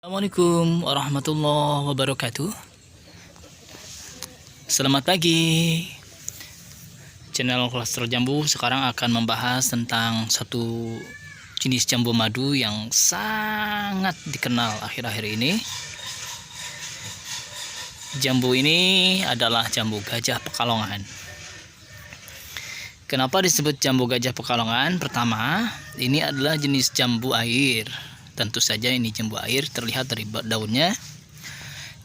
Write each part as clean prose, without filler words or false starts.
Assalamualaikum warahmatullahi wabarakatuh. Selamat pagi. Channel Klaster Jambu sekarang akan membahas tentang satu jenis jambu madu yang sangat dikenal akhir-akhir ini. Jambu ini adalah jambu gajah Pekalongan. Kenapa disebut jambu gajah Pekalongan? Pertama, ini adalah jenis jambu air. Tentu saja ini jambu air, terlihat dari daunnya.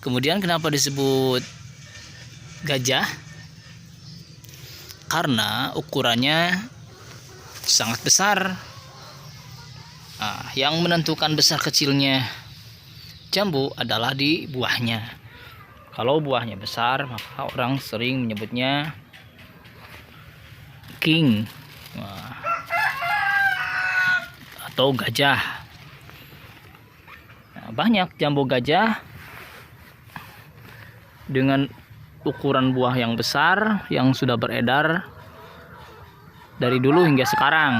Kemudian kenapa disebut gajah? Karena ukurannya sangat besar. Yang menentukan besar kecilnya jambu adalah di buahnya. Kalau buahnya besar, maka orang sering menyebutnya king atau gajah. Banyak jambu gajah dengan ukuran buah yang besar yang sudah beredar dari dulu hingga sekarang.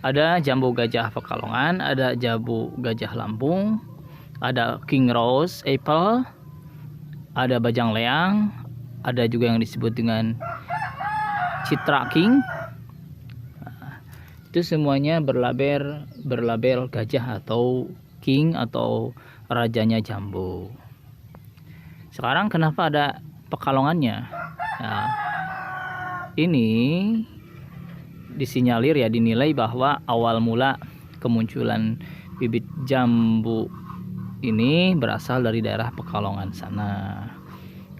Ada jambu gajah Pekalongan, ada jambu gajah Lampung, ada king rose apple, ada bajang leang, ada juga yang disebut dengan citra king. Itu semuanya berlabel gajah atau king atau rajanya jambu. Sekarang kenapa ada Pekalongannya? Nah, ini disinyalir ya, dinilai bahwa awal mula kemunculan bibit jambu ini berasal dari daerah Pekalongan sana.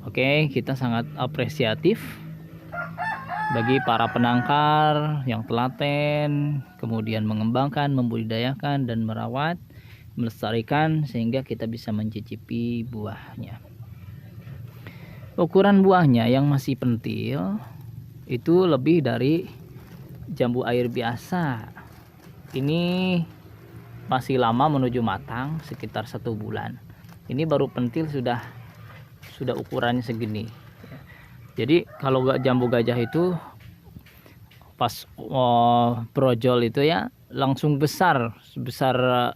Oke, kita sangat apresiatif bagi para penangkar yang telaten, kemudian mengembangkan, membudidayakan, dan merawat, melestarikan sehingga kita bisa mencicipi buahnya. Ukuran buahnya yang masih pentil itu lebih dari jambu air biasa. Ini masih lama menuju matang, sekitar 1 bulan. Ini baru pentil sudah ukurannya segini. Jadi kalau jambu gajah itu pas brojol itu ya langsung besar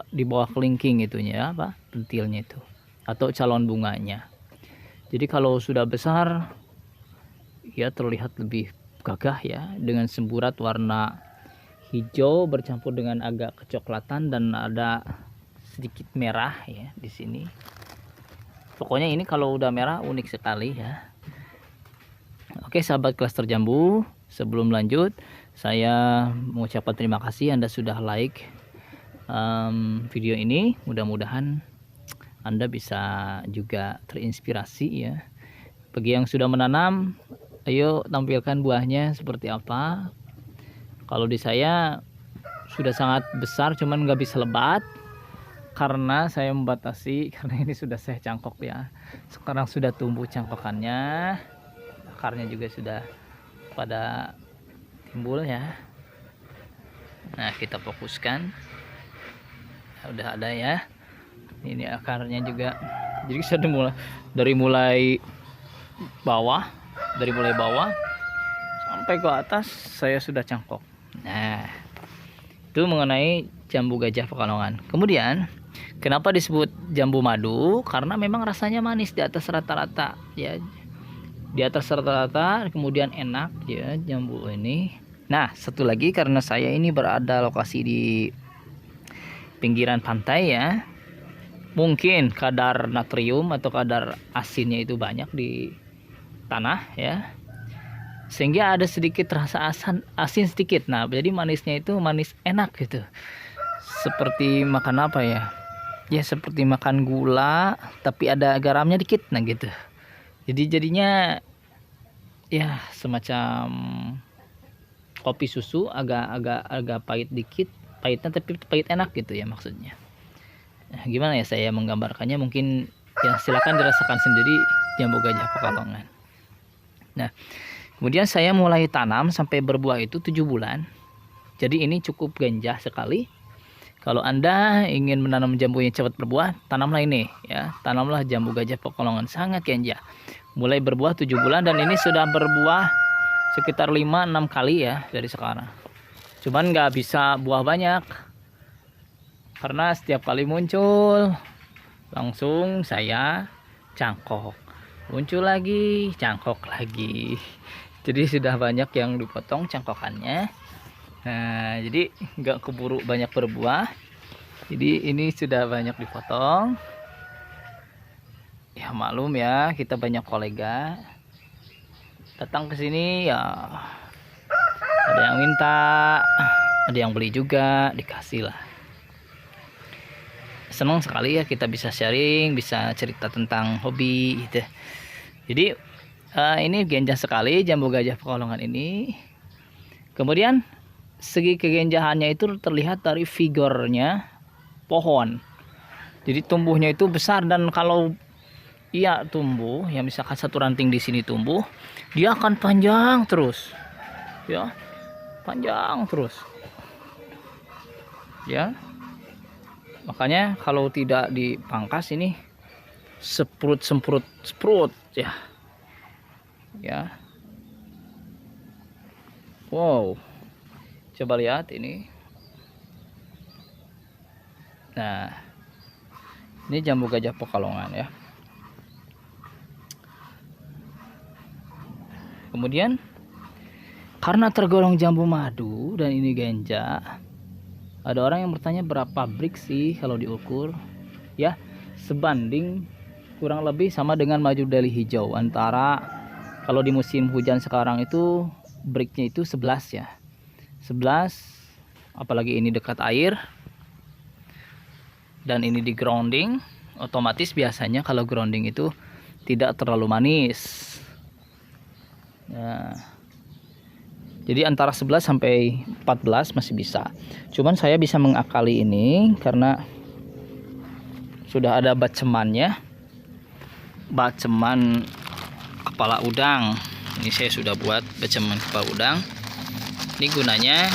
di bawah kelingking itunya apa pentilnya itu atau calon bunganya. Jadi kalau sudah besar ya terlihat lebih gagah ya, dengan semburat warna hijau bercampur dengan agak kecoklatan dan ada sedikit merah ya di sini. Pokoknya ini kalau udah merah unik sekali ya. Oke sahabat Klaster Jambu, sebelum lanjut saya mengucapkan terima kasih Anda sudah like video ini. Mudah-mudahan Anda bisa juga terinspirasi ya. Bagi yang sudah menanam, ayo tampilkan buahnya seperti apa. Kalau di saya sudah sangat besar, cuman nggak bisa lebat karena saya membatasi, karena ini sudah saya cangkok ya. Sekarang sudah tumbuh cangkokannya, akarnya juga sudah pada timbul ya. Nah kita fokuskan, udah ada ya. Ini akarnya juga, jadi sudah dari mulai bawah sampai ke atas saya sudah cangkok. Nah itu mengenai jambu gajah Pekalongan. Kemudian kenapa disebut jambu madu? Karena memang rasanya manis di atas rata-rata ya, di atas rata-rata, kemudian enak ya jambu ini. Nah satu lagi, karena saya ini berada lokasi di pinggiran pantai ya, mungkin kadar natrium atau kadar asinnya itu banyak di tanah ya, sehingga ada sedikit rasa asin sedikit. Nah jadi manisnya itu manis enak gitu, seperti makan apa ya, ya seperti makan gula tapi ada garamnya dikit, nah gitu. Jadi jadinya ya semacam kopi susu, agak pahit dikit, pahitnya tapi pahit enak gitu ya maksudnya. Nah, gimana ya saya menggambarkannya, mungkin ya silakan dirasakan sendiri jambu gajah Pekalongan. Nah kemudian saya mulai tanam sampai berbuah itu 7 bulan. Jadi ini cukup ganja sekali. Kalau Anda ingin menanam jambu yang cepat berbuah, tanamlah ini ya, tanamlah jambu gajah Pekalongan, sangat ganja. Mulai berbuah 7 bulan dan ini sudah berbuah sekitar 5-6 kali ya dari sekarang. cuman nggak bisa buah banyak karena setiap kali muncul langsung saya cangkok, muncul lagi cangkok lagi. Jadi sudah banyak yang dipotong cangkokannya. Nah, jadi nggak keburu banyak berbuah. Jadi ini sudah banyak dipotong. Ya maklum ya, kita banyak kolega datang ke sini ya, ada yang minta, ada yang beli juga, dikasih lah. Senang sekali ya kita bisa sharing, bisa cerita tentang hobi gitu. Jadi ini genjah sekali jambu gajah Pekalongan ini. Kemudian segi kegenjahannya itu terlihat dari figurnya pohon. Jadi tumbuhnya itu besar, dan kalau ia tumbuh, ya misalkan satu ranting di sini tumbuh, dia akan panjang terus, ya, panjang terus, ya. Makanya kalau tidak dipangkas ini semprot ya, ya. Wow, coba lihat ini. Nah, ini jambu gajah Pekalongan ya. Kemudian karena tergolong jambu madu dan ini genja, ada orang yang bertanya berapa brick sih kalau diukur, ya, sebanding kurang lebih sama dengan madu dali hijau. Antara kalau di musim hujan sekarang itu bricknya itu 11 ya, 11, apalagi ini dekat air dan ini di grounding, otomatis biasanya kalau grounding itu tidak terlalu manis. Nah, jadi antara 11 sampai 14 masih bisa. Cuman saya bisa mengakali ini karena sudah ada bacemannya. Baceman kepala udang. Ini saya sudah buat baceman kepala udang. Ini gunanya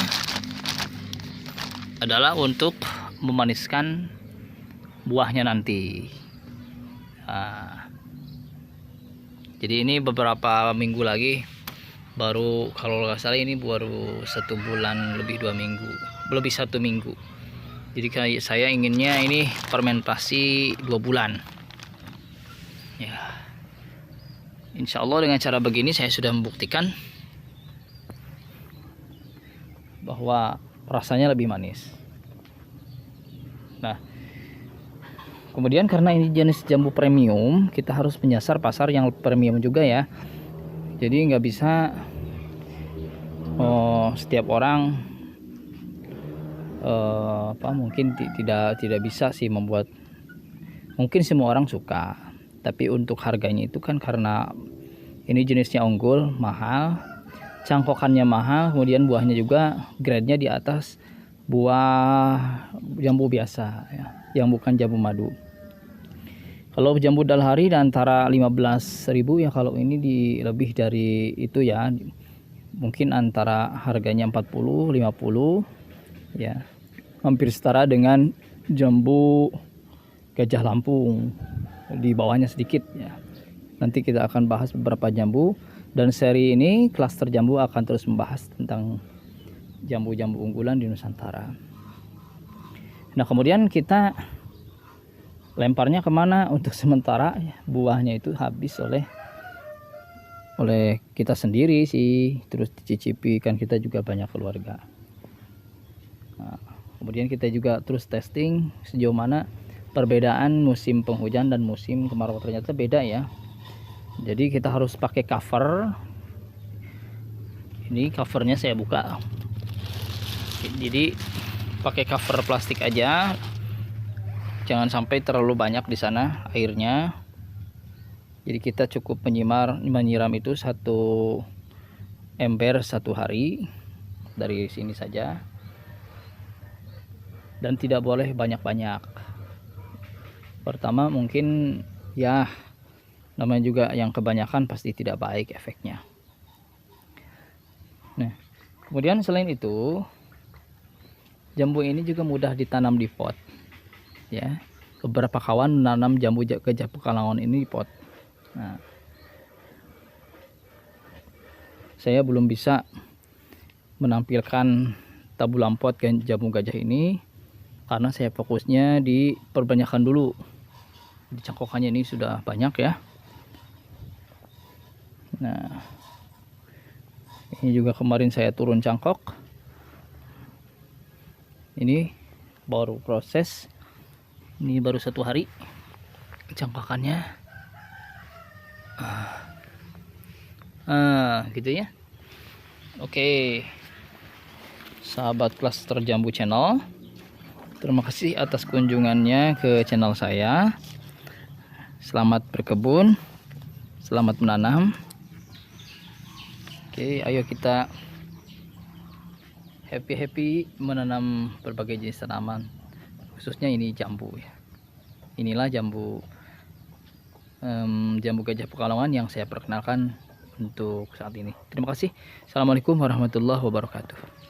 adalah untuk memaniskan buahnya nanti. Nah, jadi ini beberapa minggu lagi, baru kalau nggak salah ini baru 1 bulan lebih 2 minggu, lebih 1 minggu. Jadi kayak saya inginnya ini fermentasi 2 bulan ya. Insya Allah dengan cara begini saya sudah membuktikan bahwa rasanya lebih manis. Nah, kemudian karena ini jenis jambu premium, kita harus menyasar pasar yang premium juga ya. Jadi nggak bisa setiap orang mungkin tidak bisa sih membuat. Mungkin semua orang suka, tapi untuk harganya itu kan karena ini jenisnya unggul, mahal, cangkokannya mahal, kemudian buahnya juga grade-nya di atas buah jambu biasa ya, yang bukan jambu madu. Kalau jambu dalhari antara 15.000 ya, kalau ini lebih dari itu ya, mungkin antara harganya 40 50 ya, hampir setara dengan jambu gajah Lampung, di bawahnya sedikit ya. Nanti kita akan bahas beberapa jambu, dan seri ini klaster jambu akan terus membahas tentang jambu-jambu unggulan di Nusantara. Nah, kemudian kita lemparnya kemana? Untuk sementara buahnya itu habis oleh kita sendiri sih, terus dicicipi, kan kita juga banyak keluarga. Nah, kemudian kita juga terus testing sejauh mana perbedaan musim penghujan dan musim kemarau. Ternyata beda ya. Jadi kita harus pakai cover. Ini covernya saya buka. Jadi pakai cover plastik aja. Jangan sampai terlalu banyak di sana airnya. Jadi kita cukup menyiram itu 1 ember 1 hari dari sini saja. Dan tidak boleh banyak-banyak. Pertama mungkin ya, namanya juga yang kebanyakan pasti tidak baik efeknya. Nah, kemudian selain itu jambu ini juga mudah ditanam di pot ya. Beberapa kawan menanam jambu gajah Pekalongan ini di pot. Nah, saya belum bisa menampilkan tabu lampot jambu gajah ini, karena saya fokusnya di perbanyakan dulu. Di cangkokannya ini sudah banyak ya. Nah, ini juga kemarin saya turun cangkok. Ini baru proses, ini baru 1 hari cangkokannya. Gitu ya. Oke, sahabat Klaster Jambu Channel, terima kasih atas kunjungannya ke channel saya. Selamat berkebun, selamat menanam. Oke, ayo kita happy menanam berbagai jenis tanaman, khususnya ini jambu ya. Inilah jambu gajah Pekalongan yang saya perkenalkan untuk saat ini. Terima kasih. Assalamualaikum warahmatullahi wabarakatuh.